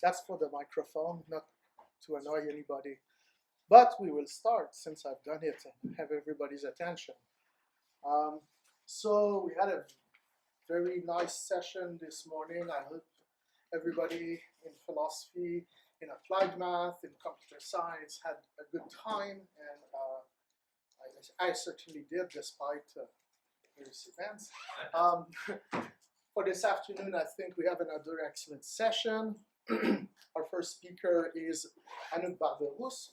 That's for the microphone, not to annoy anybody. But we will start, since I've done it, and have everybody's attention. So we had a very nice session this morning. I hope everybody in philosophy, in applied math, in computer science had a good time, and I certainly did, despite various events. For this afternoon, I think we have another excellent session. Our first speaker is Anouk Barberousse.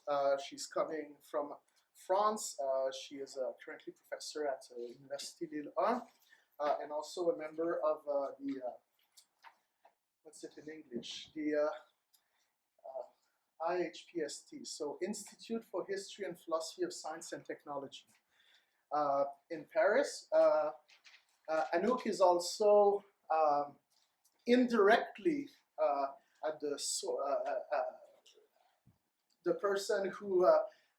She's coming from France. She is currently professor at Université Lille 1, and also a member of the, what's it in English? The IHPST, so Institute for History and Philosophy of Science and Technology in Paris. Anouk is also indirectly at the person who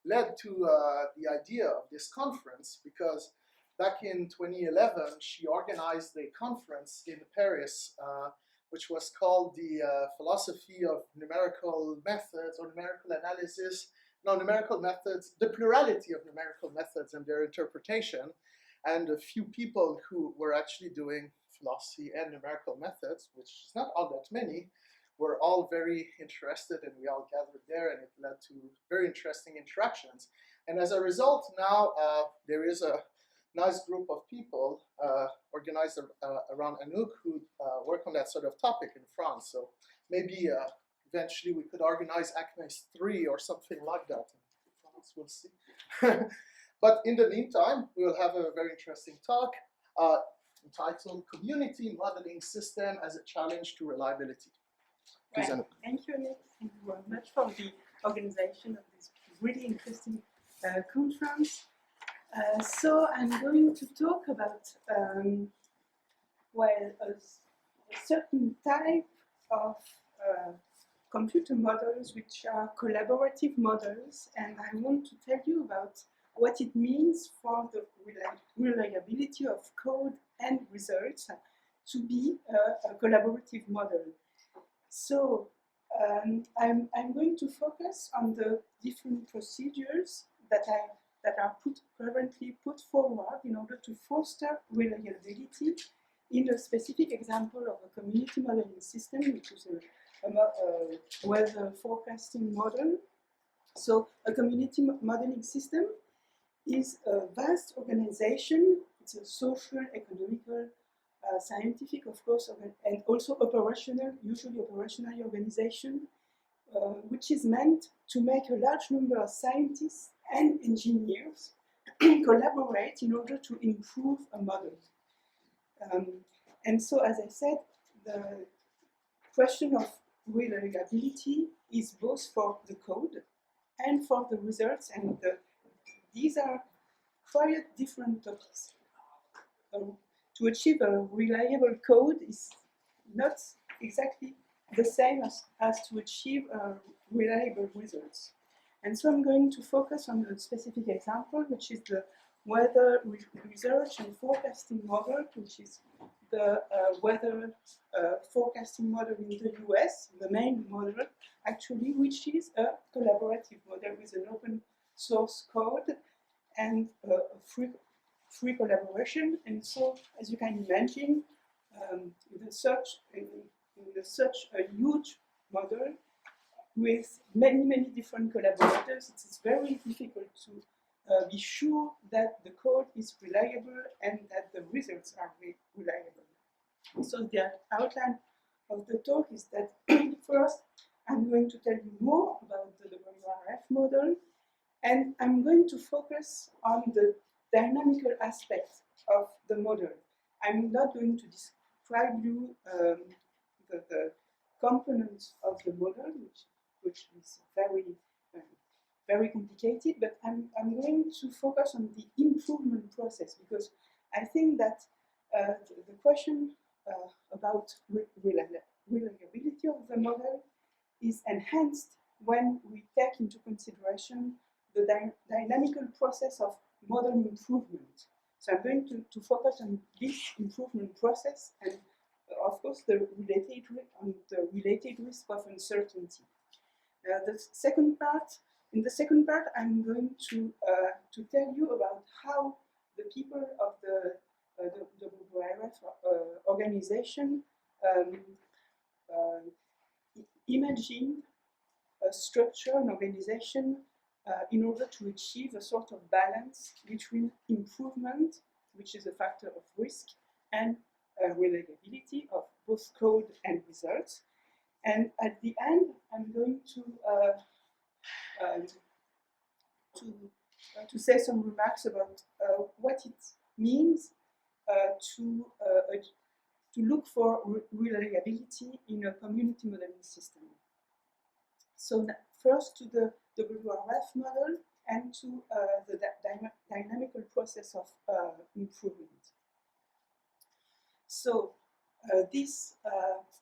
led to the idea of this conference, because back in 2011 she organized a conference in Paris which was called the Philosophy of Numerical Methods or Numerical Analysis, numerical methods, the plurality of numerical methods and their interpretation. And a few people who were actually doing philosophy and numerical methods, which is not all that many, were all very interested, and we all gathered there, and it led to very interesting interactions. And as a result, now there is a nice group of people organized around Anouk who work on that sort of topic in France. So maybe eventually we could organize ACMES 3 or something like that in France, we'll see. But in the meantime, we will have a very interesting talk entitled Community Modeling System as a Challenge to Reliability. Please, Right. Anouk. Thank you, Nick. Thank you very much for the organization of this really interesting conference. So I'm going to talk about a certain type of computer models which are collaborative models, and I want to tell you about what it means for the reliability of code and results to be a collaborative model. So I'm going to focus on the different procedures that are currently put forward in order to foster reliability in a specific example of a community modeling system, which is a weather forecasting model. So a community modeling system is a vast organization. It's a social, economical, scientific, of course, and also operational, usually operational organization, which is meant to make a large number of scientists and engineers collaborate in order to improve a model. And so, as I said, the question of reliability is both for the code and for the results, and these are quite different topics. To achieve a reliable code is not exactly the same as to achieve reliable results. And so I'm going to focus on a specific example, which is the weather research and forecasting model, which is the weather forecasting model in the US, the main model, actually, which is a collaborative model with an open source code and free collaboration. And so, as you can imagine, in such a huge model with many different collaborators, it is very difficult to be sure that the code is reliable and that the results are reliable. So the outline of the talk is that first I'm going to tell you more about the WRF model, and I'm going to focus on the dynamical aspects of the model. I'm not going to describe you the components of the model, which is very complicated, but I'm going to focus on the improvement process, because I think that the question about reliability of the model is enhanced when we take into consideration the dynamical process of model improvement. So I'm going to focus on this improvement process and of course, the related risk of uncertainty. The second part, in the second part, I'm going to tell you about how the people of the WRF organization imagined a structure, an organization, in order to achieve a sort of balance between improvement, which is a factor of risk, and reliability of both code and results. And at the end, I'm going to say some remarks about what it means to look for reliability in a community modeling system. So first to the WRF model and to the dynamical process of improvement. So this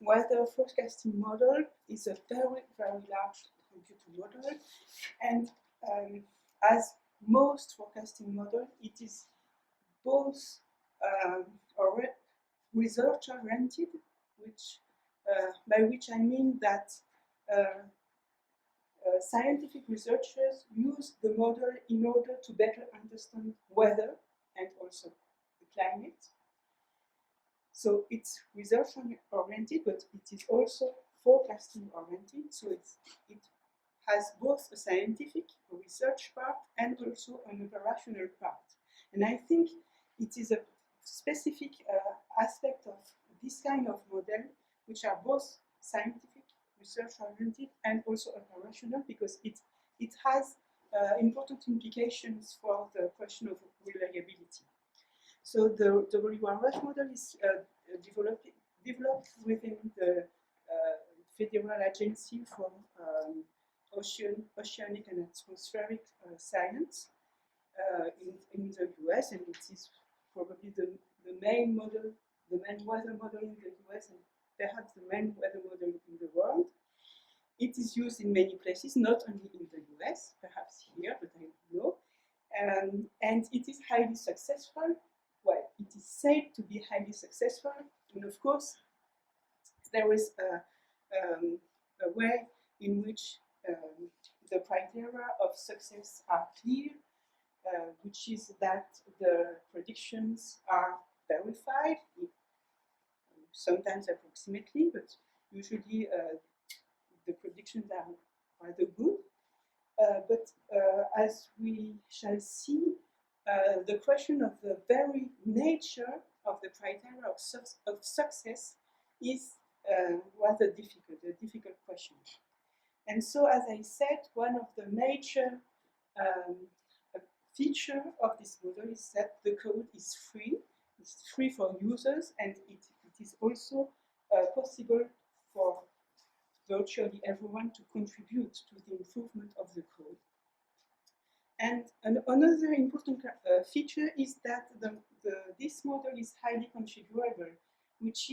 weather forecasting model is a very, very large computer model, and as most forecasting model, it is both research-oriented, by which I mean that scientific researchers use the model in order to better understand weather and also the climate. So it's research-oriented, but it is also forecasting-oriented. So it has both a scientific, a research part, and also an operational part. And I think it is a specific aspect of this kind of model, which are both scientific, research-oriented, and also operational, because it has important implications for the question of reliability. So the WRF model is developed within the Federal Agency for Oceanic and Atmospheric Science in the US, and it is probably the main model, the main weather model in the US, and perhaps the main weather model in the world. It is used in many places, not only in the US, perhaps here, but I don't know. And it is highly successful. Well, it is said to be highly successful, and of course, there is a way in which the criteria of success are clear, which is that the predictions are verified, sometimes approximately, but usually the predictions are rather good. But as we shall see, the question of the very nature of the criteria of success is rather difficult, a difficult question. And so, as I said, one of the major feature of this model is that the code is free. It's free for users, and it is also possible for virtually everyone to contribute to the improvement of the code. And another important feature is that this model is highly configurable, which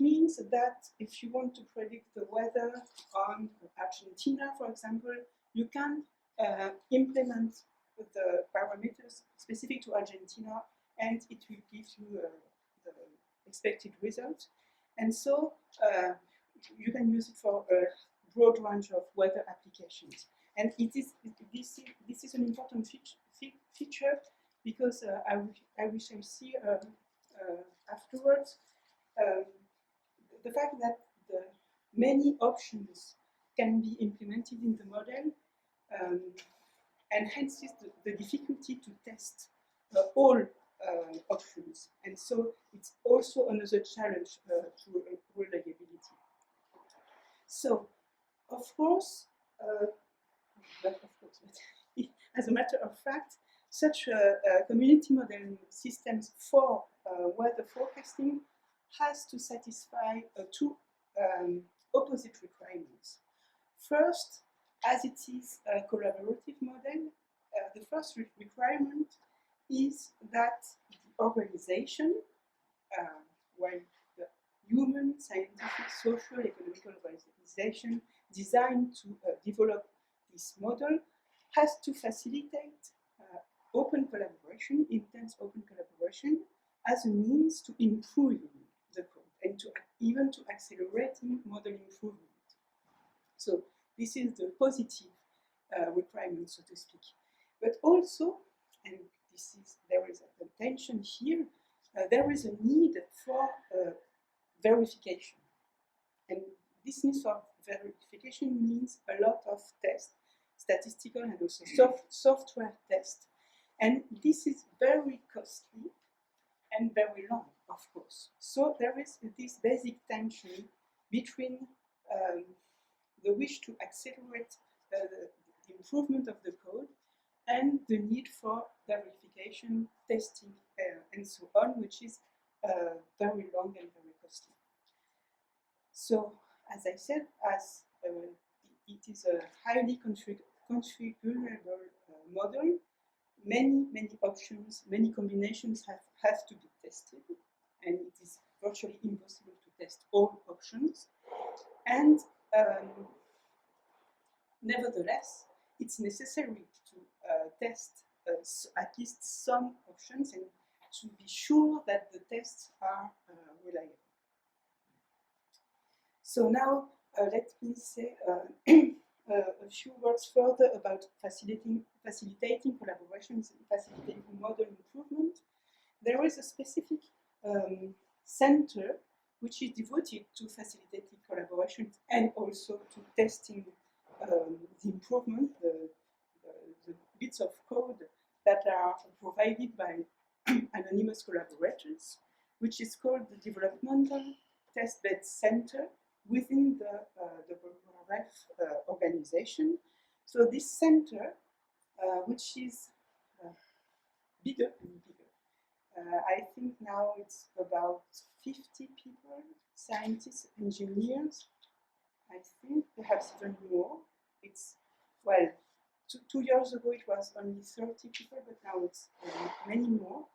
means that if you want to predict the weather on Argentina, for example, you can implement the parameters specific to Argentina, and it will give you the expected result. And so you can use it for a broad range of weather applications. And this is an important feature because I shall see afterwards the fact that the many options can be implemented in the model enhances the difficulty to test all options. And so it's also another challenge to reliability. So, of course, but as a matter of fact, such community modeling systems for weather forecasting has to satisfy two opposite requirements. First, as it is a collaborative model, the first requirement is that the organization, well, the human, scientific, social, economical organization designed to develop this model, has to facilitate open collaboration, intense open collaboration, as a means to improving the code. and even to accelerating model improvement. So this is the positive requirement, so to speak. But also, and there is a tension here, there is a need for verification. And this need for verification means a lot of tests, statistical and also software tests. And this is very costly and very long, of course. So there is this basic tension between the wish to accelerate the improvement of the code and the need for verification, testing, and so on, which is very long and very costly. So, as I said, as it is a highly configurable model, many options, many combinations have to be tested, and it is virtually impossible to test all options. And nevertheless, it's necessary to test at least some options and to be sure that the tests are reliable. So now let me say a few words further about facilitating collaborations and facilitating model improvement. There is a specific center which is devoted to facilitating collaboration and also to testing the improvement, the bits of code that are provided by anonymous collaborators, which is called the Developmental Testbed Center within the WRF organization. So this center, which is bigger and bigger, I think now it's about 50 people, scientists, engineers, I think perhaps even more. It's, well, two years ago it was only 30 people, but now it's many more.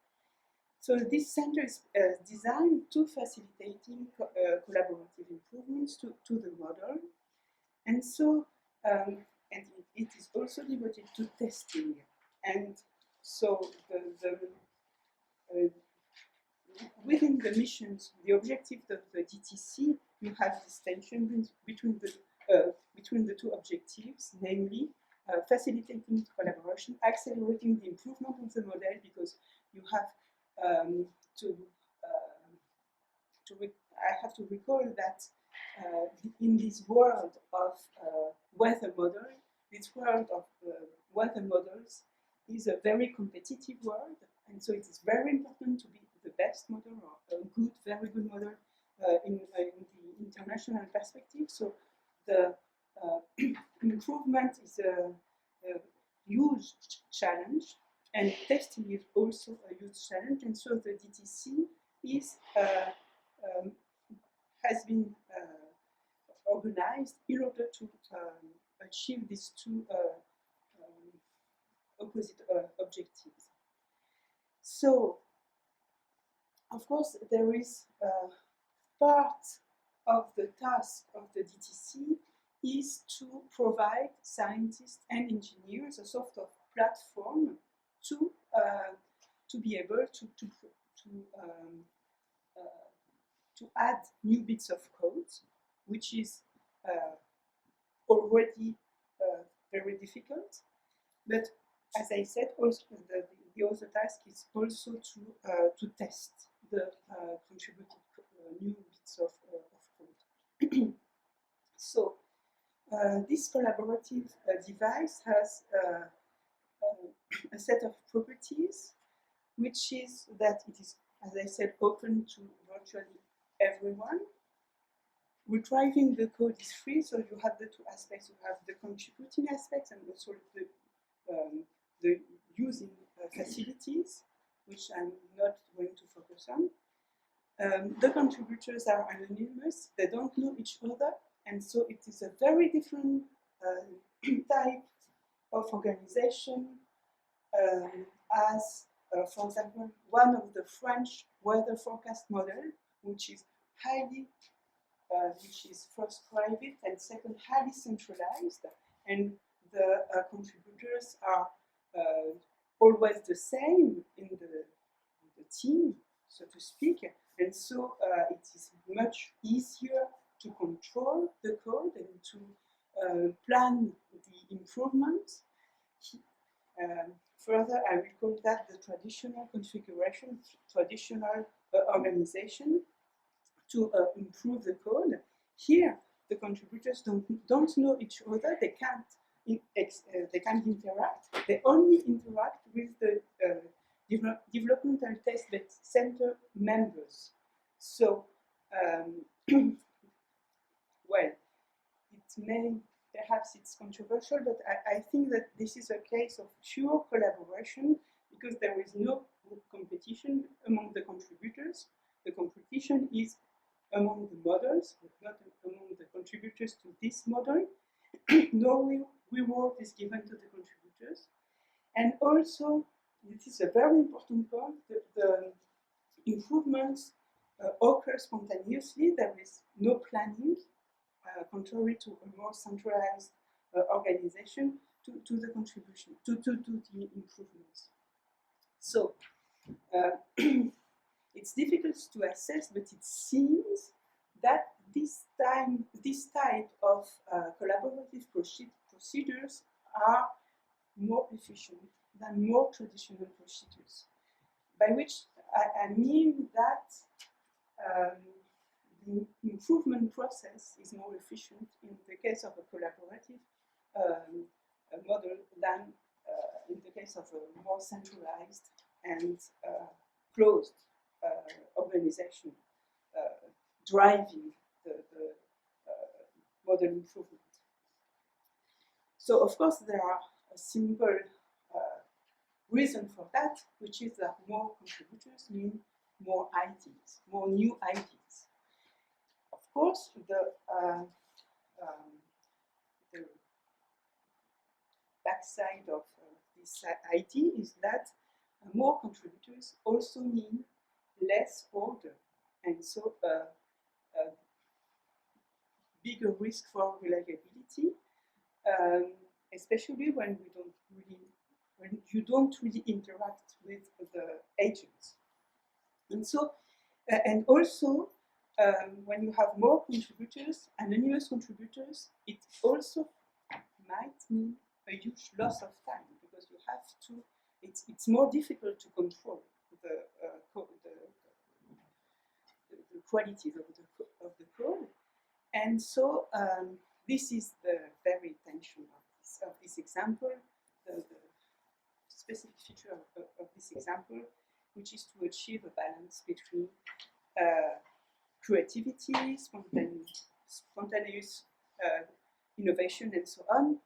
So this center is designed to facilitating collaborative improvements to the model. And so, and it is also devoted to testing. And so within the missions, the objective of the DTC, you have this tension between the two objectives, namely facilitating collaboration, accelerating the improvement of the model, because you have I have to recall that in this world of weather model, this world of weather models is a very competitive world, and so it is very important to be the best model or a good, very good model in the international perspective. So the improvement is a huge challenge, and testing is also a huge challenge. And so the DTC is has been organized in order to achieve these two opposite objectives. So, of course, there is part of the task of the DTC is to provide scientists and engineers a sort of platform to be able to add new bits of code, which is already very difficult. But as I said, also the other task is also to test the contributed new bits of code. So this collaborative device has a set of properties, which is that it is, as I said, open to virtually everyone. Retrieving the code is free, so you have the two aspects. You have the contributing aspects and also the using facilities, which I'm not going to focus on. The contributors are anonymous, they don't know each other, and so it is a very different type of organization as, for example, one of the French weather forecast model, which is highly, which is first private and second highly centralized, and the contributors are always the same in the team, so to speak, and so it is much easier to control the code and to plan the improvements. Further, I will call that the traditional configuration, traditional organization to improve the code. Here, the contributors don't know each other. They can't interact. They only interact with the developmental test center members. So, well, perhaps it's controversial, but I think that this is a case of pure collaboration because there is no competition among the contributors. The competition is among the models, but not among the contributors to this model. No reward is given to the contributors. And also, this is a very important point, the improvements occur spontaneously. There is no planning, contrary to a more centralized organization, to the contribution, to the improvements. So, it's difficult to assess, but it seems that this type of collaborative procedures are more efficient than more traditional procedures. By which I mean that the improvement process is more efficient in the case of a collaborative model than in the case of a more centralized and closed organization driving the model improvement. So, of course, there are a simple reason for that, which is that more contributors mean more ideas, more new ideas. Of course, the backside of this idea is that more contributors also mean less order, and so a bigger risk for reliability, especially when you don't really interact with the agents. And so, and also, when you have more contributors, anonymous contributors, it also might mean a huge loss of time because you have to. It's more difficult to control the qualities of the code, and so this is the very intention of this example. The specific feature of this example, which is to achieve a balance between creativity, spontaneous innovation, and so on,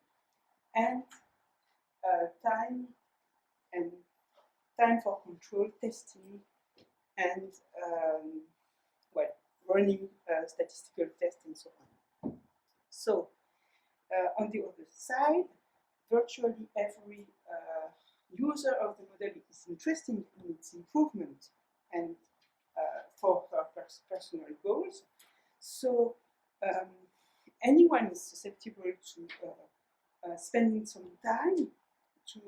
and time for control, testing, and running statistical tests and so on. So, on the other side, virtually every user of the model is interested in its improvement and for her personal goals. So anyone is susceptible to spending some time to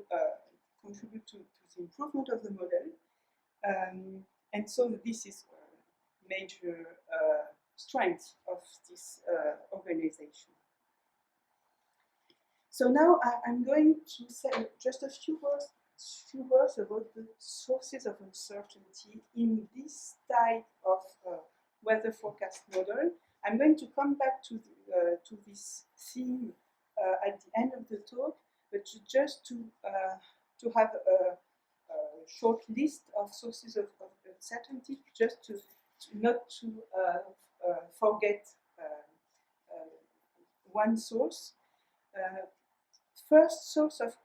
contribute to the improvement of the model. And so this is a major strength of this organization. So now I'm going to say just a few words about the sources of uncertainty in this type of weather forecast model. I'm going to come back to this theme at the end of the talk, but just to have a short list of sources of uncertainty, just to not to forget one source. First source of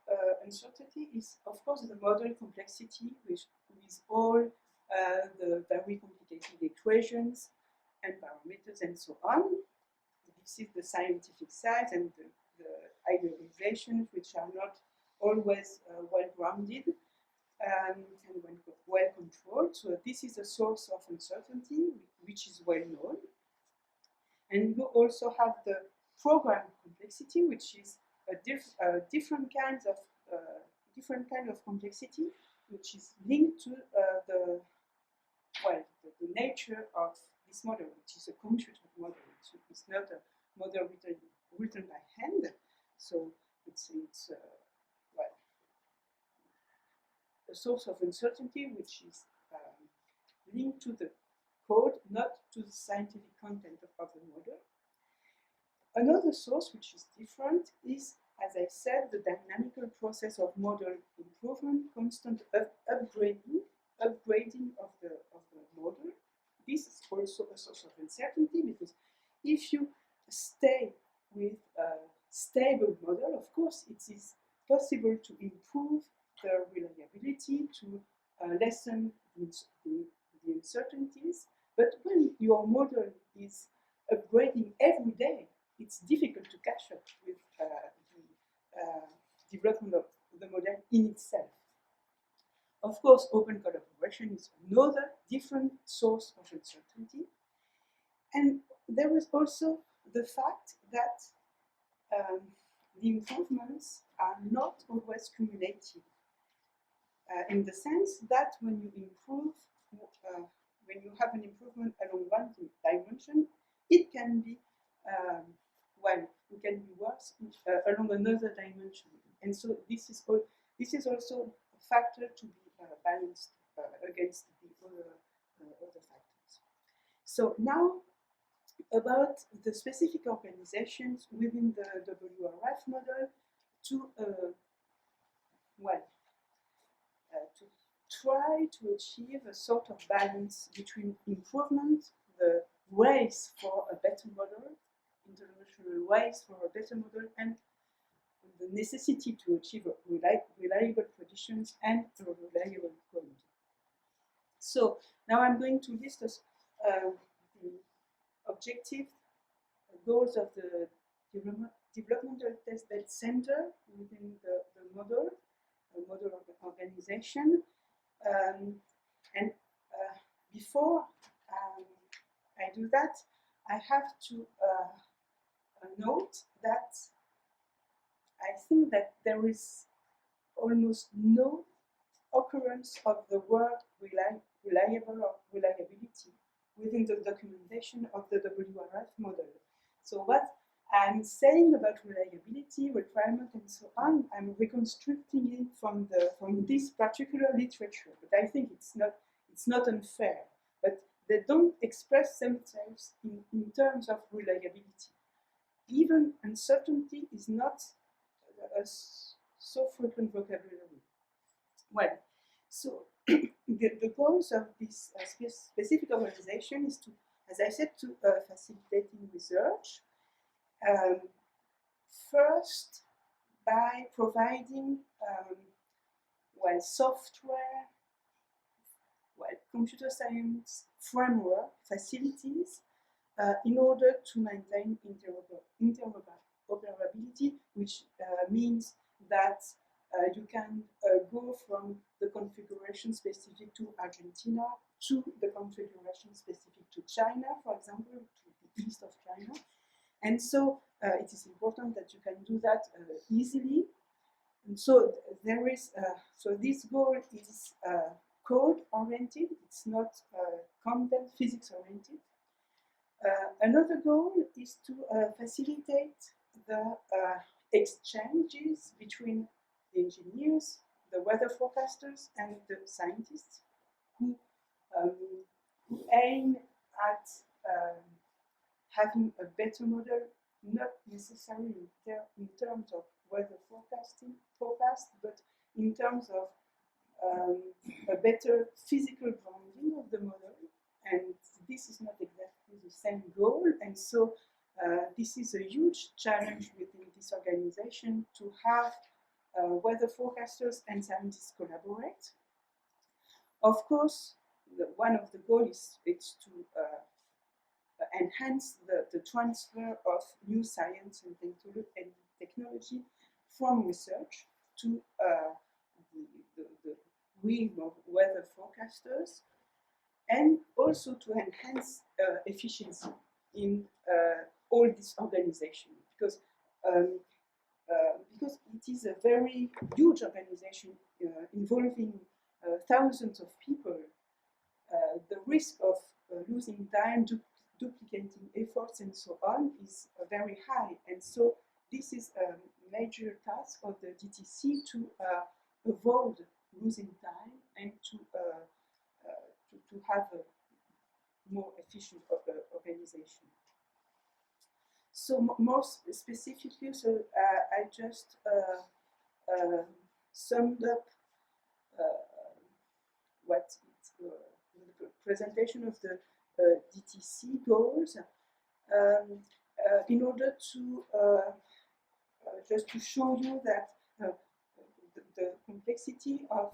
uncertainty is, of course, the model complexity, with all the very complicated equations and parameters and so on. This is the scientific side and the idealizations, which are not always well-grounded and well controlled. So this is a source of uncertainty, which is well known. And you also have the program complexity, which is a different kind of complexity, which is linked to the nature of this model, which is a computed model. It's not a model written by hand. So it's well, a source of uncertainty which is linked to the code, not to the scientific content of the model. Another source which is different is, as I said, the dynamical process of model improvement, constant upgrading of the model. This is also a source of uncertainty, because if you stay with a stable model, of course it is possible to improve the reliability, to lessen the uncertainties. But when your model is upgrading every day, it's difficult to catch up with the development of the model in itself. Of course, open collaboration is another different source of uncertainty. And there is also the fact that the improvements are not always cumulative, in the sense that when you improve, when you have an improvement along one dimension, it can be it can be worse along another dimension. And so this is also a factor to be balanced against the other factors. So now, about the specific organizations within the WRF model to try to achieve a sort of balance between improvement, the ways for a better model, international ways for a better model, and the necessity to achieve reliable predictions and a reliable code. So now I'm going to list the objective goals of the developmental test bed center within the model organization. And before I do that, I have to note that I think that there is almost no occurrence of the word reliable or reliability within the documentation of the WRF model. So what I'm saying about reliability, requirement, and so on, I'm reconstructing it from this particular literature. But I think it's not unfair. But they don't express themselves in terms of reliability. Even uncertainty is not a so frequent vocabulary. Well, so the goals of this specific organization is to, as I said, to facilitating research. First, by providing software, computer science framework facilities in order to maintain interoperability, which means that you can go from the configuration specific to Argentina to the configuration specific to China, for example, to the east of China. And so it is important that you can do that easily. And so there is, so this goal is code oriented, it's not content physics oriented. Another goal is to facilitate the exchanges between the engineers, the weather forecasters, and the scientists who aim at having a better model, not necessarily in terms of weather forecast, but in terms of a better physical grounding of the model. And this is not exactly the same goal, and so this is a huge challenge within this organization to have weather forecasters and scientists collaborate. Of course, one of the goals is to enhance the transfer of new science and technology from research to the realm of weather forecasters, and also to enhance efficiency in all this organization, because it is a very huge organization involving thousands of people. The risk of losing time, duplicating efforts, and so on is very high. And so this is a major task of the DTC to avoid losing time and to have a more efficient organization. So more specifically, so I just summed up what the presentation of the DTC goals in order to just to show you that the complexity of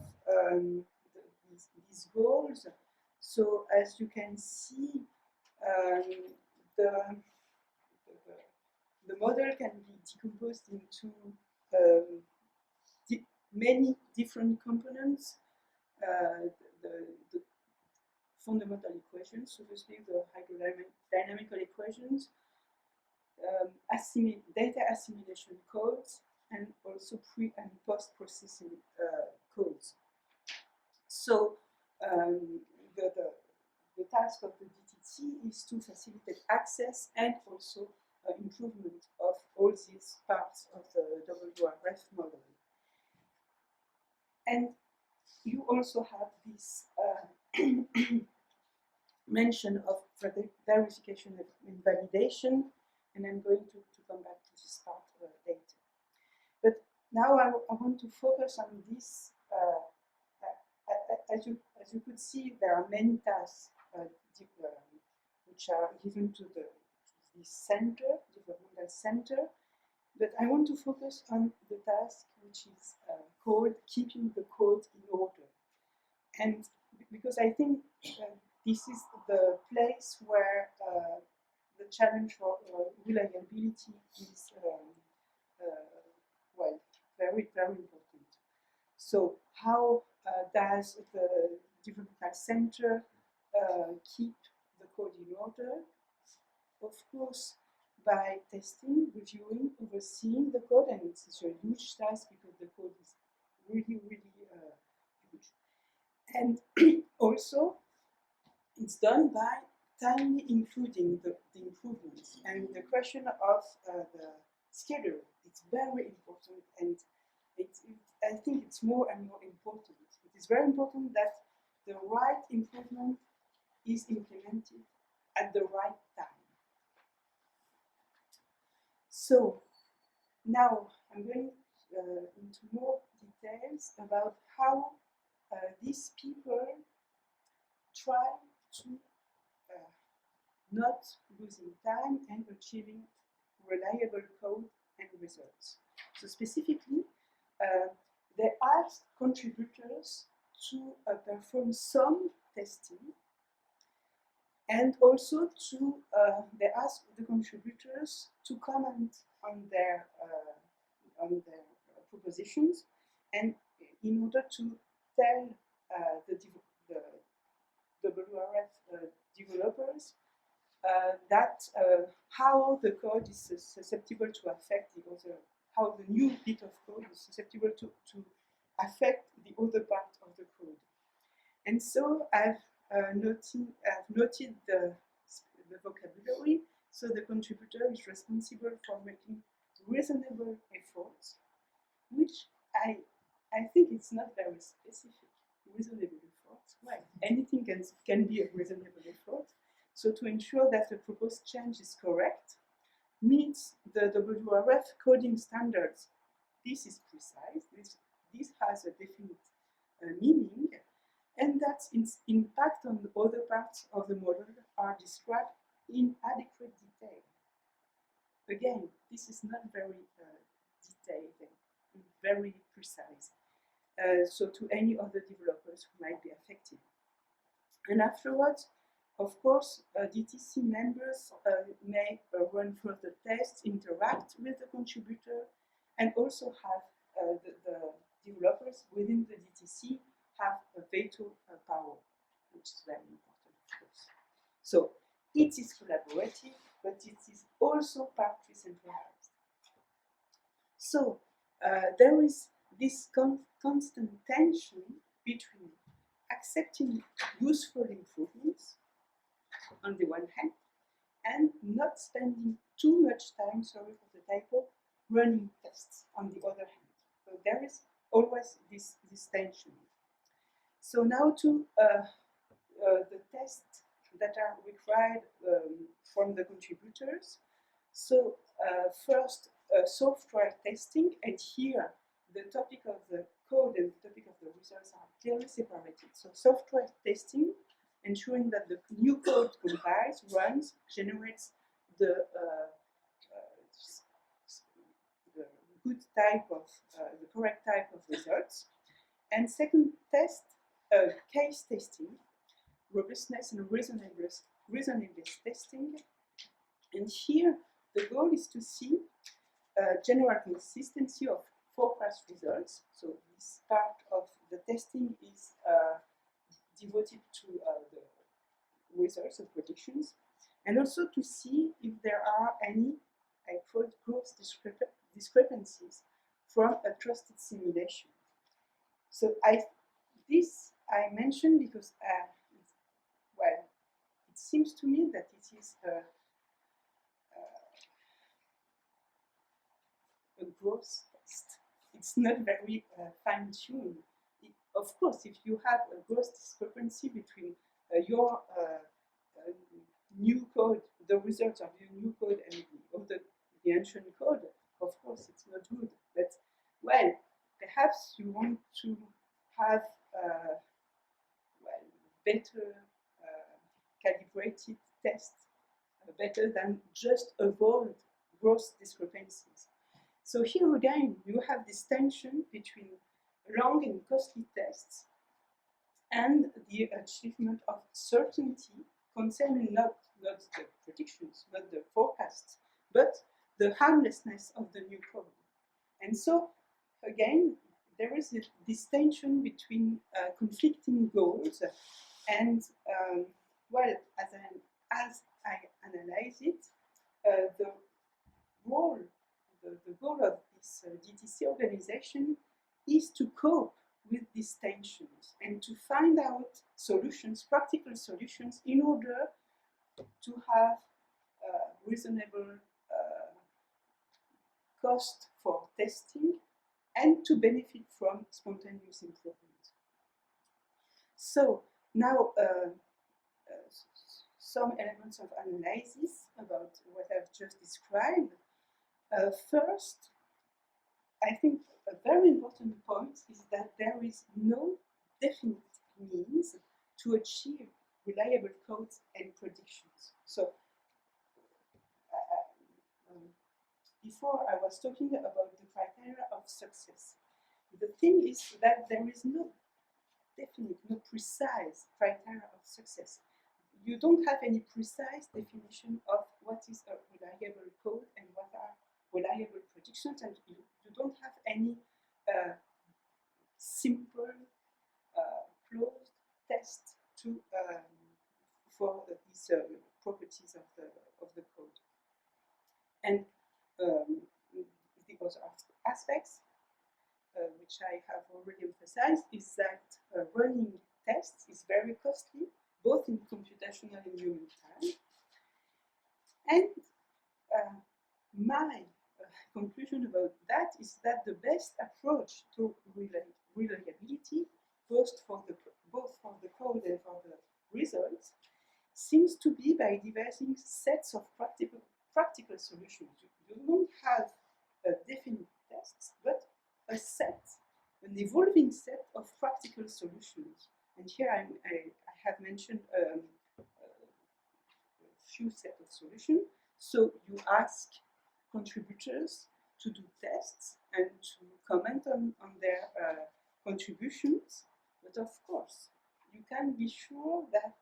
these goals. So as you can see, the model can be decomposed into many different components. The fundamental equations, so firstly the hydrodynamical equations, data assimilation codes, and also pre and post processing codes. So the task of the DTT is to facilitate access and also improvement of all these parts of the WRF model. And you also have this mention of verification and validation, and I'm going to come back to this part later. But now I want to focus on this. As you could see, there are many tasks which are given to this center, developmental center. But I want to focus on the task which is called keeping the code in order. And because I think this is the place where the challenge for reliability is, well, very, very important. So how does the developmental center keep the code in order? Of course, by testing, reviewing, overseeing the code, and it's a huge task because the code is really, really huge. And also, it's done by timely including the improvements. And the question of the schedule is very important, and I think it's more and more important. It is very important that the right improvement is implemented at the right time. So now I'm going into more details about how these people try to not losing time and achieving reliable code and results. So specifically, they asked contributors to perform some testing, and also to they asked the contributors to comment on their propositions, and in order to tell the WRF developers that how the code is susceptible to affect the other, how the new bit of code is susceptible to affect the other part of the code. And so I've noted the vocabulary. So the contributor is responsible for making reasonable efforts, which I think it's not very specific. Reasonable efforts. Well, anything can be a reasonable effort. So to ensure that the proposed change is correct, meets the WRF coding standards. This is precise. This has a definite meaning, and that its impact on the other parts of the model are described in adequate detail. Again, this is not very detailed and very precise. So to any other developers who might be affected. And afterwards, of course, DTC members may run further tests, interact with the contributor, and also have the developers within the DTC have a veto power, which is very important, of course. So it is collaborative, but it is also partly centralized. So there is this constant tension between accepting useful improvements on the one hand, and not spending too much time, sorry for the typo, running tests on the other hand. So there is always this tension. So now to the tests that are required from the contributors. So first, software testing, and here the topic of the code and the topic of the results are clearly separated. So software testing, ensuring that the new code compiles, runs, generates the good type of, the correct type of results. And second test, case testing, robustness and reasonableness testing. And here the goal is to see general consistency of forecast results. So this part of the testing is devoted to the results of predictions, and also to see if there are any, I quote, gross discrepancies from a trusted simulation. So this I mentioned because, well, it seems to me that it is a gross test. It's not very fine-tuned. Of course, if you have a gross discrepancy between your new code, the results of your new code and the ancient code, of course it's not good. But, well, perhaps you want to have well, better calibrated tests, better than just avoid gross discrepancies. So here again, you have this tension between long and costly tests and the achievement of certainty concerning not the predictions, not the forecasts, but the harmlessness of the new code. And so, again, there is this tension between conflicting goals and, well, as I analyze it, the goal of this DTC organization is to cope with these tensions and to find out solutions, practical solutions, in order to have reasonable cost for testing and to benefit from spontaneous improvement. So now some elements of analysis about what I've just described. First, I think a very important point is that there is no definite means to achieve reliable codes and predictions. So before I was talking about the criteria of success. The thing is that there is no definite, no precise criteria of success. You don't have any precise definition of what is a reliable code and what are reliable predictions, and you don't have any simple closed test to for these properties of the code. And the other aspects, which I have already emphasized, is that running tests is very costly, both in computational and human time. And my conclusion about that is that the best approach to reliability, both for the code and for the results, seems to be by devising sets of practical solutions. You don't have definite tests, but a set, an evolving set of practical solutions. And here I have mentioned a few sets of solutions. So you ask contributors to do tests and to comment on their contributions, but of course, you can be sure that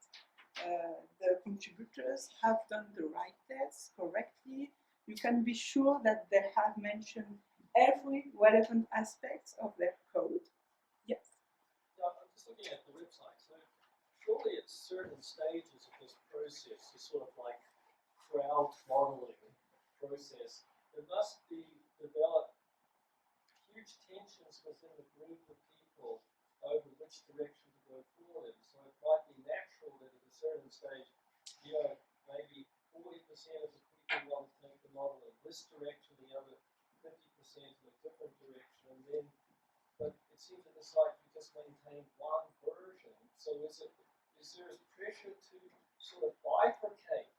the contributors have done the right tests correctly. You can be sure that they have mentioned every relevant aspect of their code. Yes? Yeah, I'm just looking at the website. So surely at certain stages of this process, this sort of like crowd modeling process, there must be developed huge tensions within the group of people over which direction to go forward in. So it might be natural that at a certain stage you know, maybe 40% of the people want to take the model in this direction, the other 50% in a different direction, and then, but it seems that it's like you just maintain one version. So is there pressure to sort of bifurcate?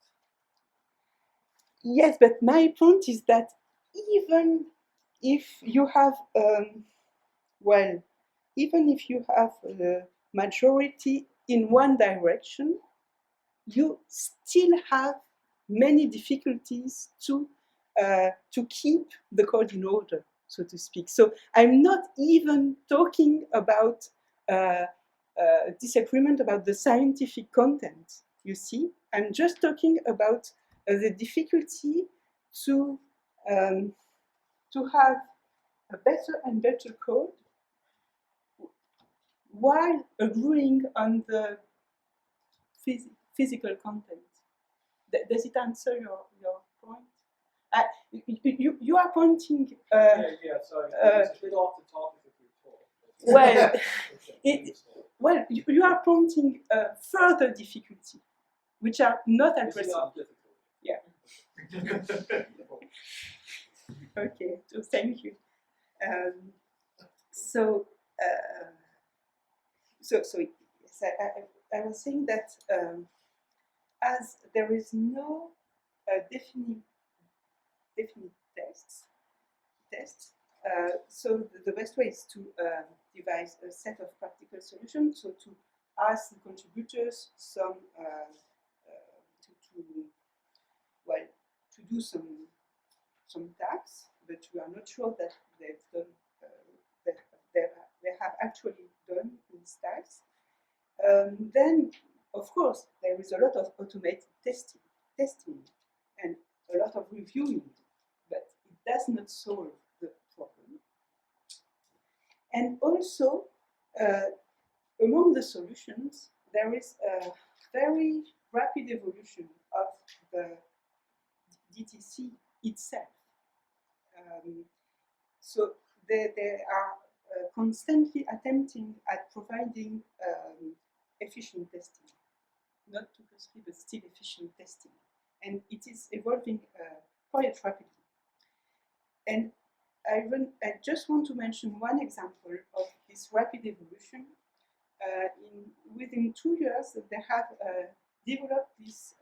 Yes, but my point is that even if you have, even if you have a majority in one direction, you still have many difficulties to keep the code in order, so to speak. So I'm not even talking about disagreement about the scientific content, you see. I'm just talking about the difficulty to have a better and better code while agreeing on the physical content. Does it answer your point? You are pointing. Sorry, it's a bit off the topic of your talk. Well, you are pointing further difficulty, which are not addressed. Yeah. Okay, so thank you. So yes, I was saying that as there is no definite tests, so the best way is to devise a set of practical solutions. So to ask the contributors some to do some tasks, but we are not sure that they've done that they have actually done these tasks. Then, of course, there is a lot of automated testing and a lot of reviewing, but it does not solve the problem. And also, among the solutions, there is a very rapid evolution of the DTC itself. So they are constantly attempting at providing efficient testing, not too costly, but still efficient testing. And it is evolving quite rapidly. And I just want to mention one example of this rapid evolution. Within 2 years, they have developed these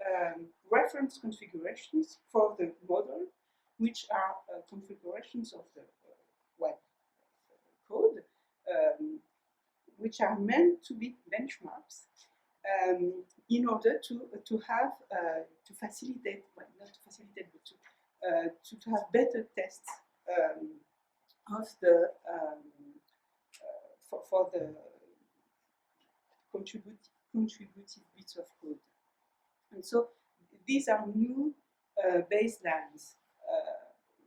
reference configurations for the model, which are configurations of the web code, which are meant to be benchmarks in order to have to facilitate, well, not to facilitate, but to have better tests of the for the contributed bits of code. And so these are new baselines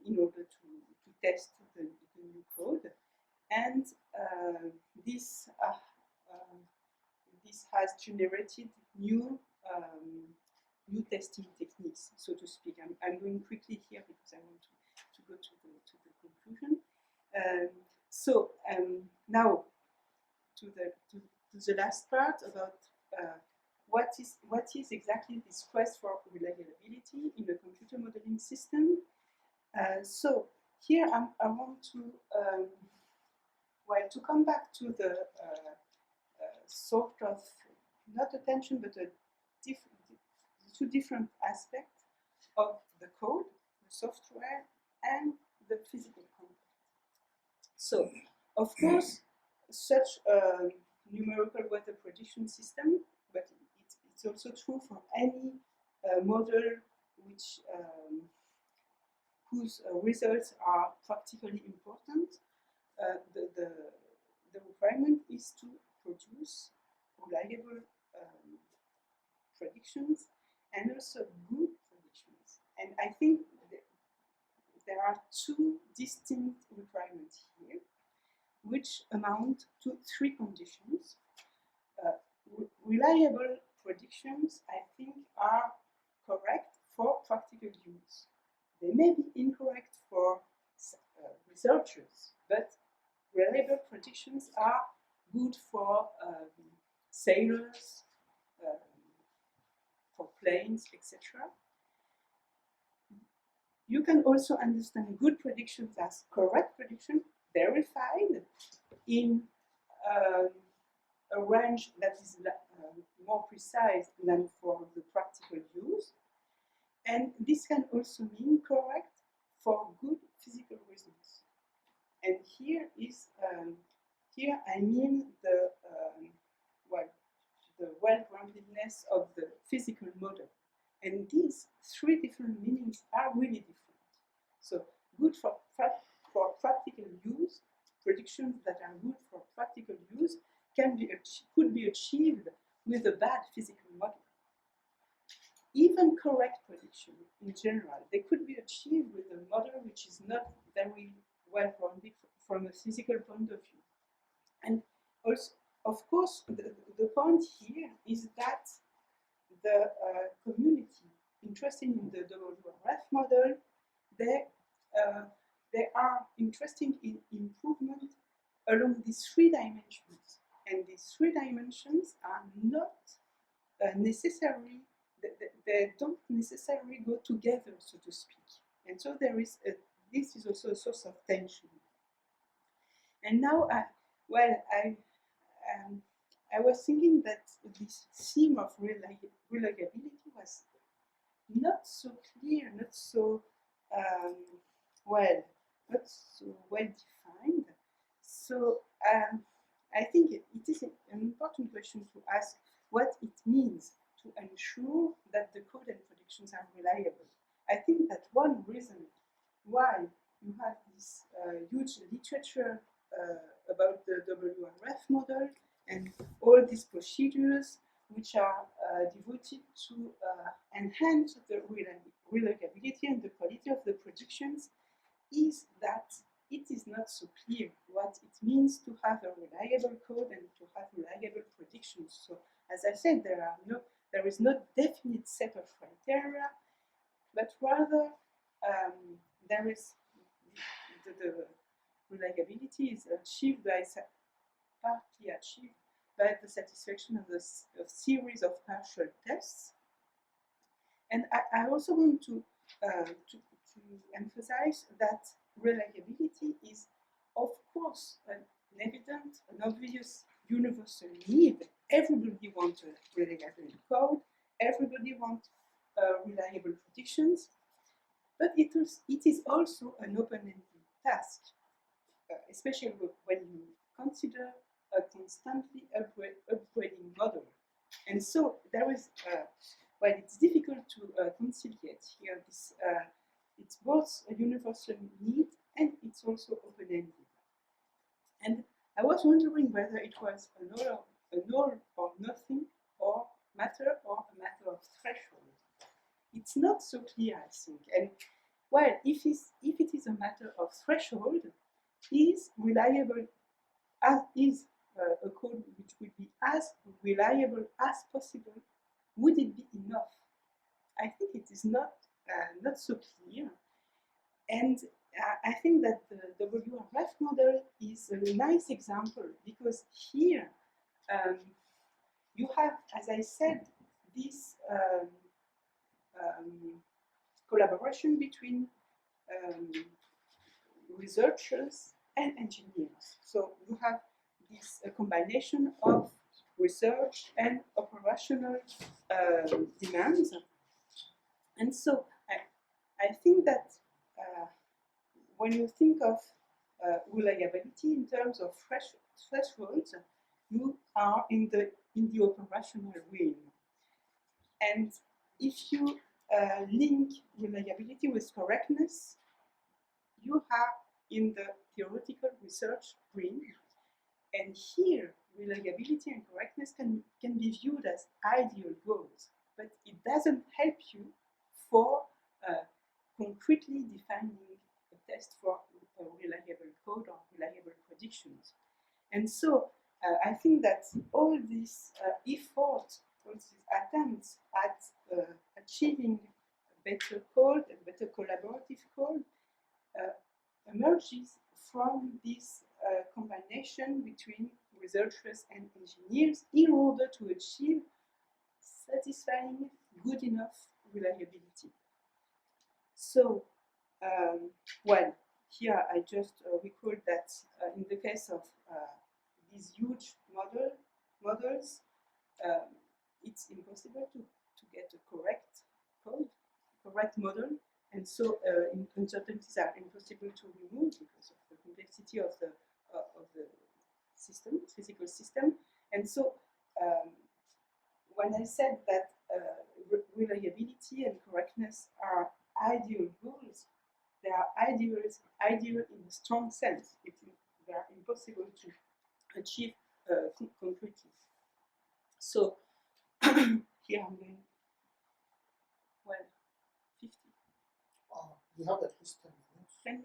in order to test the new code. And this has generated new testing techniques, so to speak. I'm going quickly here because I want to go to the conclusion. Now to the last part about what is exactly this quest for reliability in the computer modeling system. So here I want to come back to the sort of not a tension but two different aspects of the code, the software, and the physical content. So, of course, such a numerical weather prediction system, but it's also true for any model which whose results are practically important. The requirement is to produce reliable predictions and also good predictions. And I think there are two distinct requirements here, which amount to three conditions. Reliable predictions, I think, are correct for practical use. They may be incorrect for researchers, but reliable predictions are good for sailors, for planes, etc. You can also understand good predictions as correct prediction, verified in a range that is more precise than for the practical use. And this can also mean correct for good physical reasons. And here I mean the well-groundedness of the physical model. And these three different meanings are really different. So good for practical use, predictions that are good for practical use could be achieved with a bad physical model. Even correct prediction in general, they could be achieved with a model which is not very well grounded from a physical point of view. And also, of course, the point here is that the community interested in the WRF model, they are interested in improvement along these three dimensions. And these three dimensions are not necessary, they don't necessarily go together, so to speak. And so this is also a source of tension. And now, I was thinking that this theme of reliability was not so clear, not so well defined. So I think it is an important question to ask what it means to ensure that the code and predictions are reliable. I think that one reason why you have this huge literature about the WRF model and all these procedures which are devoted to enhance the reliability and the quality of the predictions is that it is not so clear what it means to have a reliable code and to have reliable predictions. So, as I said, there is no definite set of criteria, but rather there is the reliability is partly achieved by the satisfaction of a series of partial tests. And I also want to emphasize that reliability is, of course, an evident, an obvious universal need. Everybody wants a reliable code, everybody wants reliable predictions, but it is also an open-ended task, especially when you consider a constantly upgrading model. And so there is, it's difficult to conciliate here. It's both a universal need and it's also open-ended. And I was wondering whether it was an all or nothing or matter or a matter of threshold. It's not so clear, I think. And if it is a matter of threshold, is reliable as is a code which would be as reliable as possible, would it be enough? I think it is not so clear. And I think that the WRF model is a nice example because here you have, as I said, this collaboration between researchers and engineers. So you have this combination of research and operational demands. And so I think that when you think of reliability in terms of thresholds, you are in the operational realm. And if you link reliability with correctness, you are in the theoretical research realm. And here, reliability and correctness can be viewed as ideal goals, but it doesn't help you for concretely defining a test for a reliable code or reliable predictions. And so I think that all these efforts, all these attempts at achieving a better code, a better collaborative code, emerges from this combination between researchers and engineers in order to achieve satisfying good enough reliability. So, well, here I just recall that in the case of these huge models, it's impossible to get a correct code, correct model, and so uncertainties are impossible to remove because of the complexity of the system, physical system. And so when I said that reliability and correctness are ideal goals, they are ideal in a strong sense. They are impossible to achieve concretely. So here I'm going, well, 50. You have at least 10 minutes. 10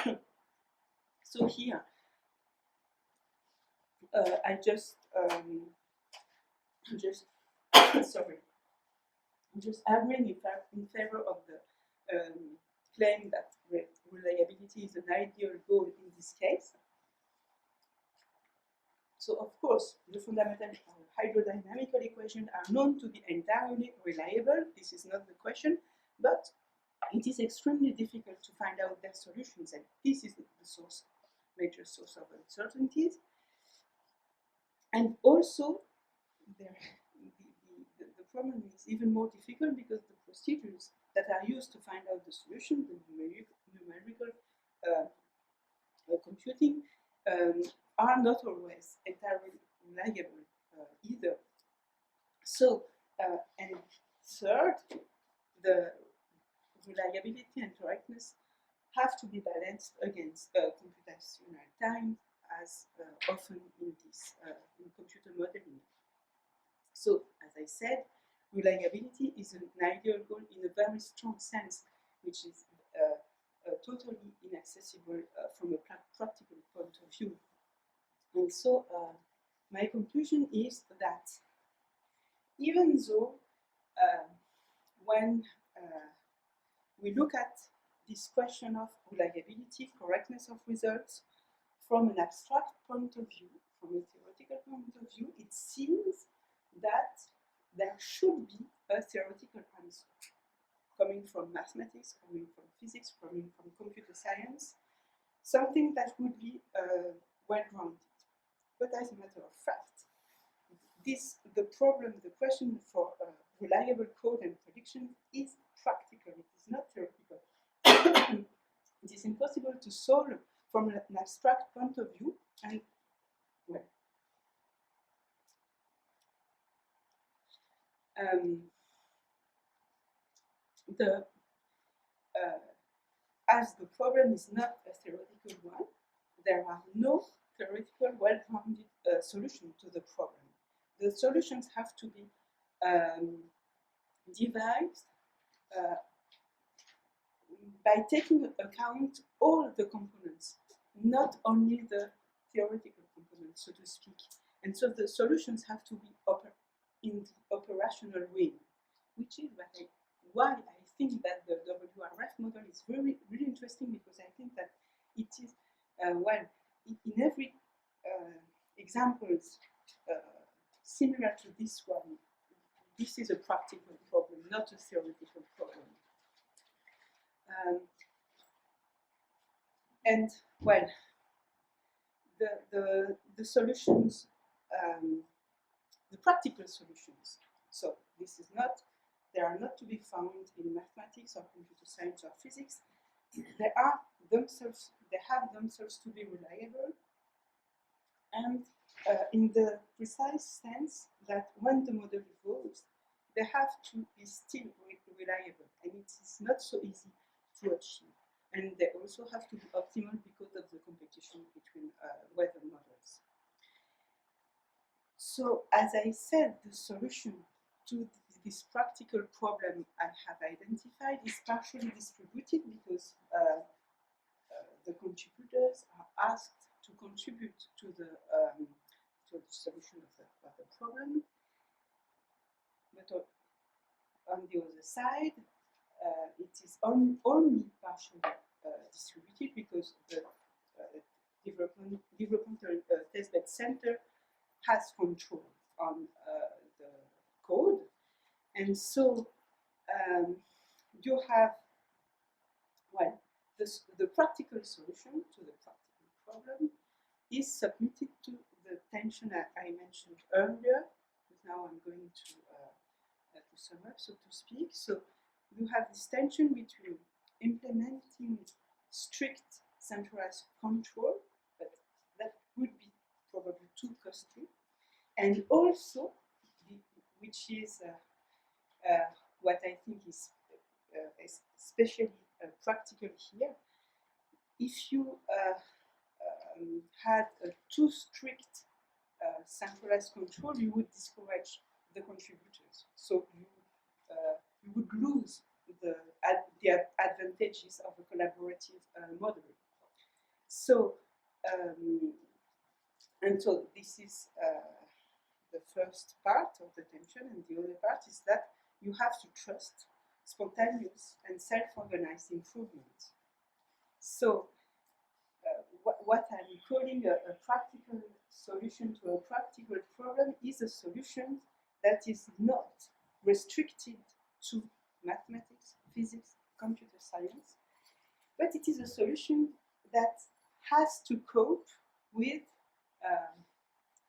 minutes. So here, I just sorry, I'm just arguing in favor of the claim that reliability is an ideal goal in this case. So of course, the fundamental hydrodynamical equations are known to be entirely reliable. This is not the question, but it is extremely difficult to find out their solutions, and this is the major source of uncertainties. And also, the problem is even more difficult because the procedures that are used to find out the solution, the numerical computing, are not always entirely reliable either. So, and third, the reliability and correctness have to be balanced against computational time, as often in this in computer modeling. So, as I said, reliability is an ideal goal in a very strong sense, which is totally inaccessible from a practical point of view. And so, my conclusion is that even though when we look at this question of reliability, correctness of results, from an abstract point of view, from a theoretical point of view, it seems that there should be a theoretical answer coming from mathematics, coming from physics, coming from computer science, something that would be well-grounded. But as a matter of fact, the question for reliable code and prediction is practical, it is not theoretical. It is impossible to solve from an abstract point of view, and well, as the problem is not a theoretical one, there are no theoretical well-grounded solutions to the problem. The solutions have to be devised by taking account all the components, not only the theoretical components, so to speak. And so the solutions have to be in the operational way, which is why I think that the WRF model is really interesting, because I think that it is, well, in every examples similar to this one, this is a practical problem, not a theoretical problem. And well, the solutions, the practical solutions. So this is not; they are not to be found in mathematics or computer science or physics. They have themselves to be reliable, and in the precise sense that when the model evolves, they have to be still reliable, and it is not so easy to achieve. And they also have to be optimal because of the competition between weather models. So, as I said, the solution to this practical problem I have identified is partially distributed because the contributors are asked to contribute to the solution of the problem. But on the other side, it is only partially distributed because the developmental testbed center has control on the code, And so you have, well, the practical solution to the practical problem is submitted to the tension I mentioned earlier. But now I'm going to sum up, so to speak. So you have this tension between implementing strict centralized control, but that would be probably too costly, and also, which is what I think is especially practical here, if you had a too strict centralized control, you would discourage the contributors. So you would lose the advantages of a collaborative model. So, and so this is the first part of the tension, and the other part is that you have to trust spontaneous and self-organized improvement. So, what I'm calling a practical solution to a practical problem is a solution that is not restricted to mathematics, physics, computer science, but it is a solution that has to cope with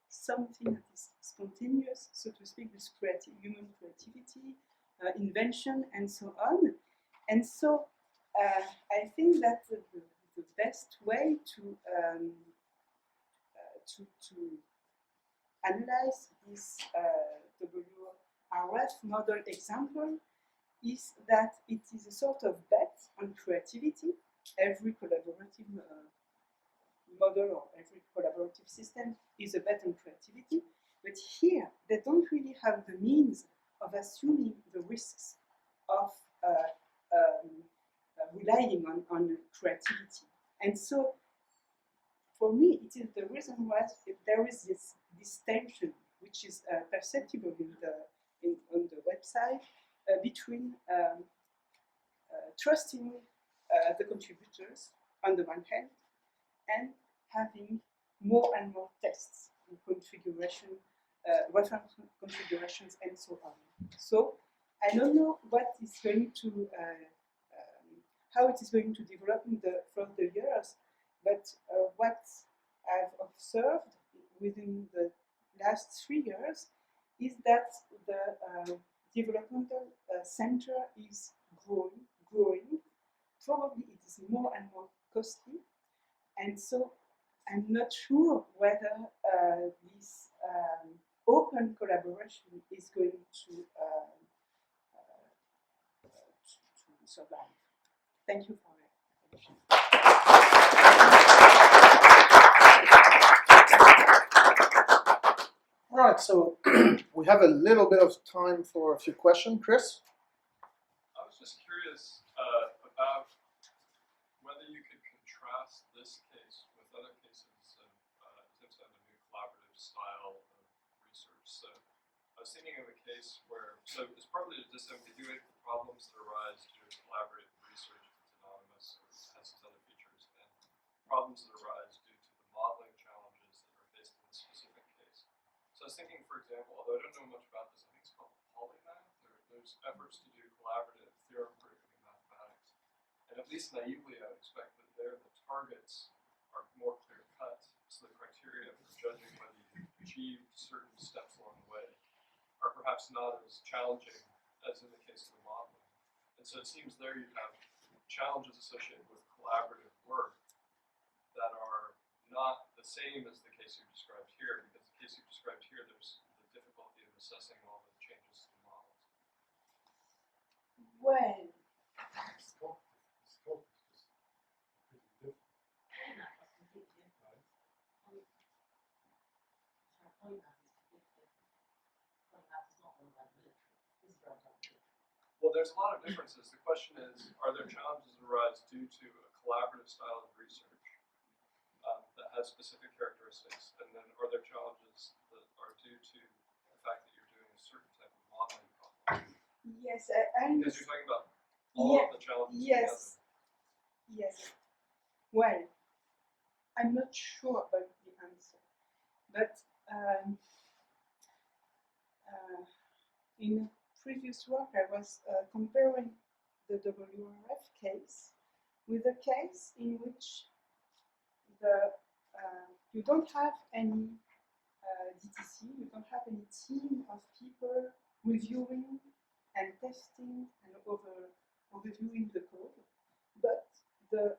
something that is spontaneous, so to speak, with human creativity, invention, and so on. And so I think that the best way to analyze this WRF model example is that it is a sort of bet on creativity. Every collaborative model or every collaborative system is a bet on creativity, but here they don't really have the means of assuming the risks of relying on creativity. And so, for me, it is the reason why there is this tension, which is perceptible on the website, between trusting the contributors on the one hand, and having more and more tests and configuration, reference configurations, and so on. So I don't know what is going to, how it is going to develop in the further years, but what I've observed within the last 3 years is that the developmental center is growing. Probably it is more and more costly, and so I'm not sure whether this open collaboration is going to survive. Thank you for your attention. All right, so we have a little bit of time for a few questions. Chris? I was just curious about whether you could contrast this case with other cases of attempts to have a new collaborative style of research. So I was thinking of a case where, so it's partly to disambiguate the problems that arise due to collaborative research if it's anonymous or has these other features, and problems that arise due to the modeling challenges that are faced in the specific case. So I was thinking, for example, although I don't know much about this, I think it's called polymath. There's efforts to do collaborative theorem proving in mathematics. And at least naively, I would expect that there the targets are more clear-cut, so the criteria for judging whether you achieved certain steps along the way are perhaps not as challenging as in the case of the modeling. And so it seems there you have challenges associated with collaborative work that are not the same as the case you described here, because the case you described here, there's the difficulty of assessing all the changes to the models. Well, Scope is just pretty different. Well, there's a lot of differences. The question is, are there challenges that arise due to a collaborative style of research that has specific characteristics? And then are there challenges that are due to the fact that you're doing a certain type of modeling problem? yes, Because you're talking about all of the challenges together. Yes. Well, I'm not sure about the answer, but in a previous work, I was comparing the WRF case with a case in which you don't have any DTC, you don't have any team of people reviewing and testing and overviewing the code, but the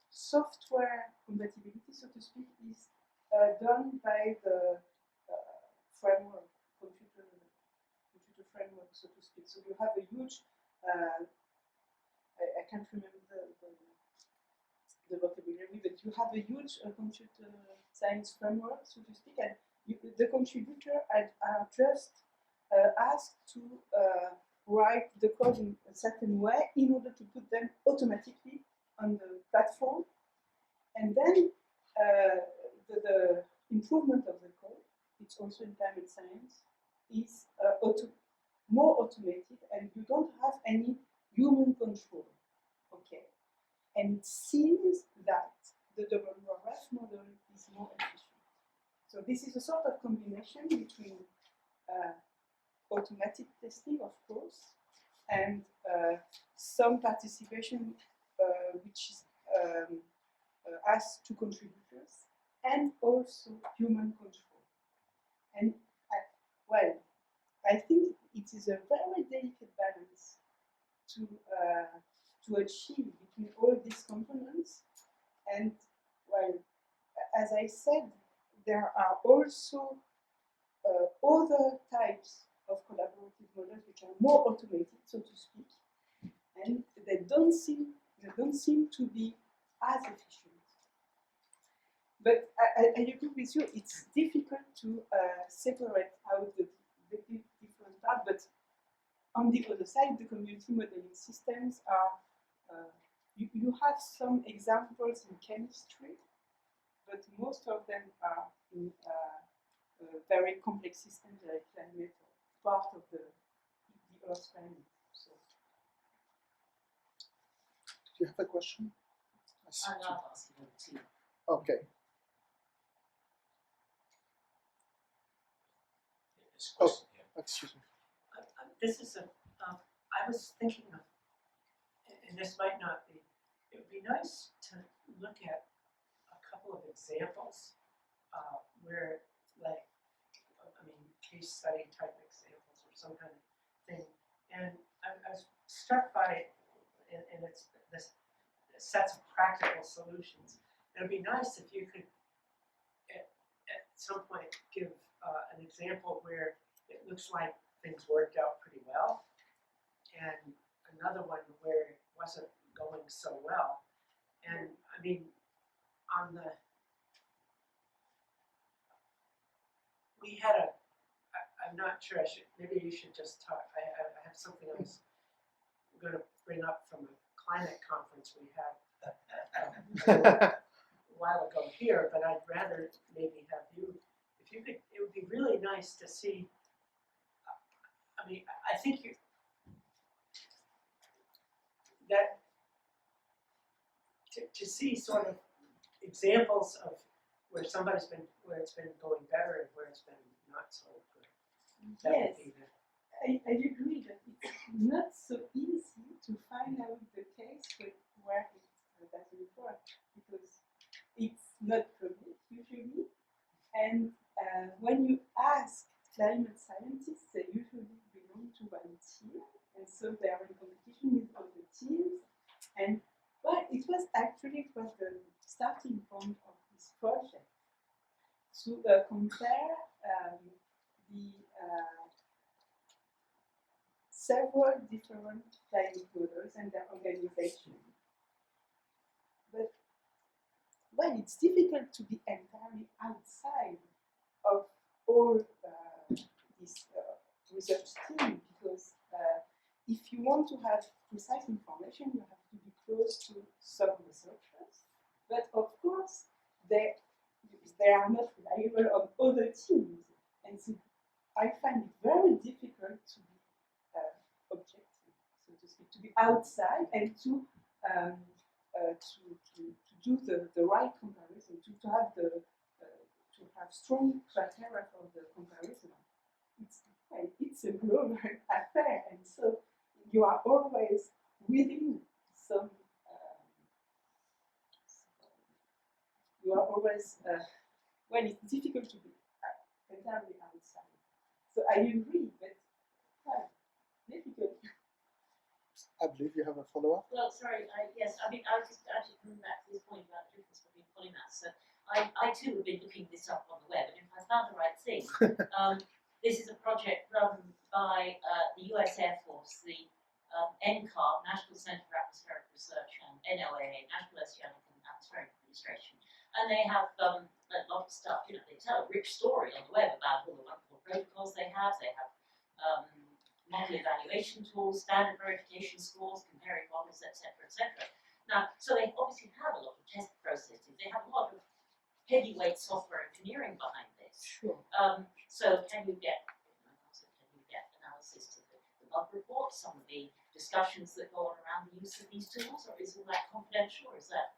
software compatibility, so to speak, is done by the framework, computer framework, so to speak. So you have a huge, I can't remember the vocabulary, but you have a huge computer science framework, so to speak, and the contributor are just asked to write the code in a certain way in order to put them automatically on the platform. And then the improvement of the code, it's also in climate science, is more automated, and you don't have any human control. Okay, and it seems that the WRF model is more efficient. So this is a sort of combination between automatic testing, of course, and some participation which is asked to contributors, and also human control. And I think it is a very delicate balance to achieve between all these components. And well, as I said, there are also other types of collaborative models which are more automated, so to speak, and they don't seem to be as efficient. But I agree with you, it's difficult to separate out the different parts, but on the other side, the community modeling systems are, you have some examples in chemistry, but most of them are in very complex systems like climate, part of the Earth's climate. So. Do you have a question? I'm not asking them to. Okay. This question here. Excuse me. This is I was thinking of, and this might not be, it would be nice to look at a couple of examples where, like, I mean, case study type examples or some kind of thing. And I was struck by it, and it's this sets of practical solutions. It would be nice if you could, at some point, give an example where it looks like things worked out pretty well, and another one where it wasn't going so well. And I mean, on the, we had a, I'm not sure I should, maybe you should just talk, I have something I was going to bring up from a climate conference we had a while ago here, but I'd rather maybe have you, if you could, it would be really nice to see, I mean, I think you, that, to see sort of examples of where somebody's been, where it's been going better and where it's been not so good. That Yes, would be the, I agree that it's not so easy to find out the case where it doesn't work, because it's not public usually, and when you ask climate scientists, they usually belong to one team, and so they are in competition with other teams. And well, it was the starting point of this project to compare the several different climate models and their organization. But well, it's difficult to be entirely outside of all this research team, because if you want to have precise information, you have to be close to some researchers. But of course, they are not reliable on other teams, and so I find it very difficult to be objective, so to speak, to be outside and to do the right comparison, to have strong criteria for the comparison. well, it's a global affair, and so you are always within some. You are always well. It's difficult to be entirely outside. So I agree, but difficult. I believe you have a follow-up. Well, sorry, yes, I mean, I was just actually coming back to this point about the difference between polymaths. So I too have been looking this up on the web, and if I found the right thing, this is a project run by the US Air Force, the NCAR, National Center for Atmospheric Research, and NOAA, National Oceanic and Atmospheric Administration. And they have a lot of stuff, you know, they tell a rich story on the web about all the wonderful protocols they have. They have model evaluation tools, standard verification scores, comparing models, etc., etc. Now, so they obviously have a lot of test processes. They have a lot of heavyweight software engineering behind this. Sure. So can you get analysis to the bug reports, some of the discussions that go on around the use of these tools, or is all that confidential, or is that,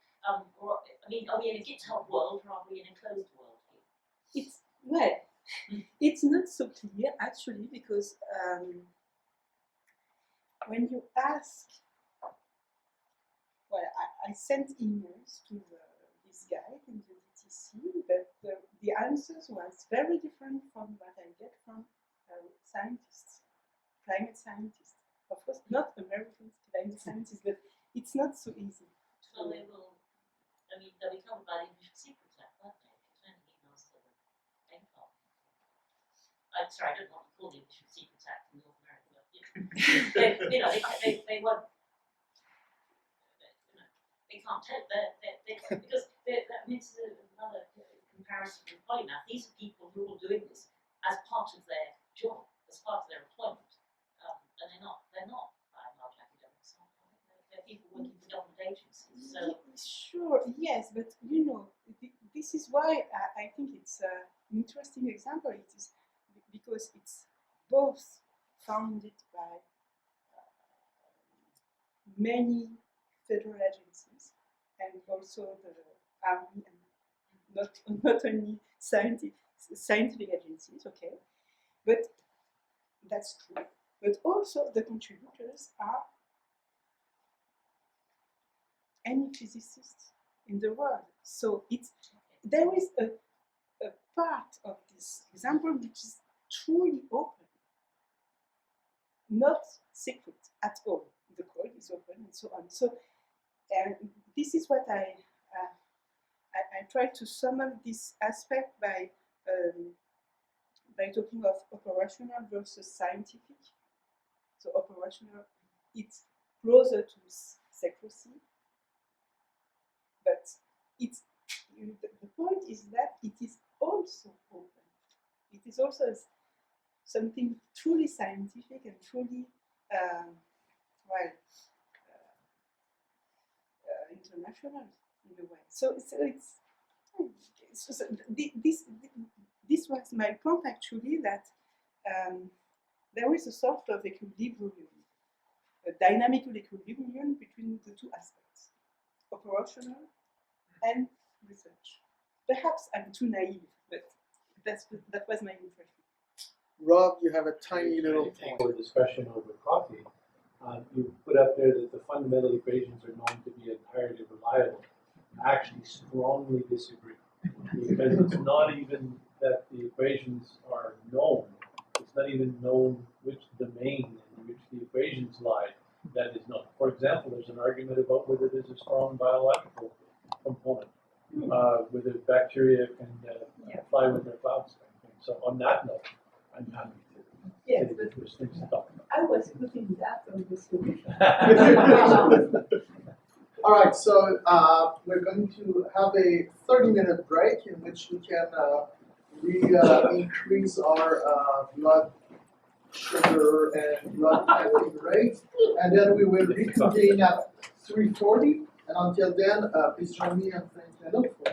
or, I mean, are we in a GitHub world, or are we in a closed world here? It's, well, it's not so clear actually, because when you ask, well, I sent emails to this guy in the DTC, but the answers was very different from what I get from scientists, climate scientists. Of course, not American climate scientists, but it's not so easy. Well, they will, I mean, they'll be covered by the Official Secrets Act, won't they? If you're sending emails to the NCAR. I'm sorry, I don't want to call the Official Secrets Act in North America, but they won't, you know, they can't tell, because that means another comparison with polymath. These are people who are doing this as part of their job, as part of their employment, and they're not by and large academics. They're people working for government agencies. So sure, yes, but you know, this is why I think it's an interesting example. It is because it's both founded by many federal agencies and also the army, and not only scientific agencies, okay, but that's true. But also the contributors are any physicists in the world. So there is a part of this example which is truly open, not secret at all. The code is open and so on. So this is what I try to sum up this aspect by talking of operational versus scientific. So operational, it's closer to secrecy, but the point is that it is also open. It is also something truly scientific and truly international in a way. So this was my point actually, that there is a sort of equilibrium, a dynamical equilibrium between the two aspects, operational and research. Perhaps I'm too naive, but that was my impression. Rob, you have a tiny little point. For discussion over coffee, you put up there that the fundamental equations are known to be entirely reliable. I actually strongly disagree, because it's not even that the equations are known. It's not even known which domain in which the equations lie that is known. For example, there's an argument about whether there's a strong biological component, whether bacteria can fly with their clouds. So on that note, I'm happy to. Yes, but there's things to talk about. I was putting that on the solution. All right, so we're going to have a 30-minute break in which we can increase our blood sugar and blood caffeine rate, and then we will reconvene at 3:40. And until then, please join me and thank Anouk for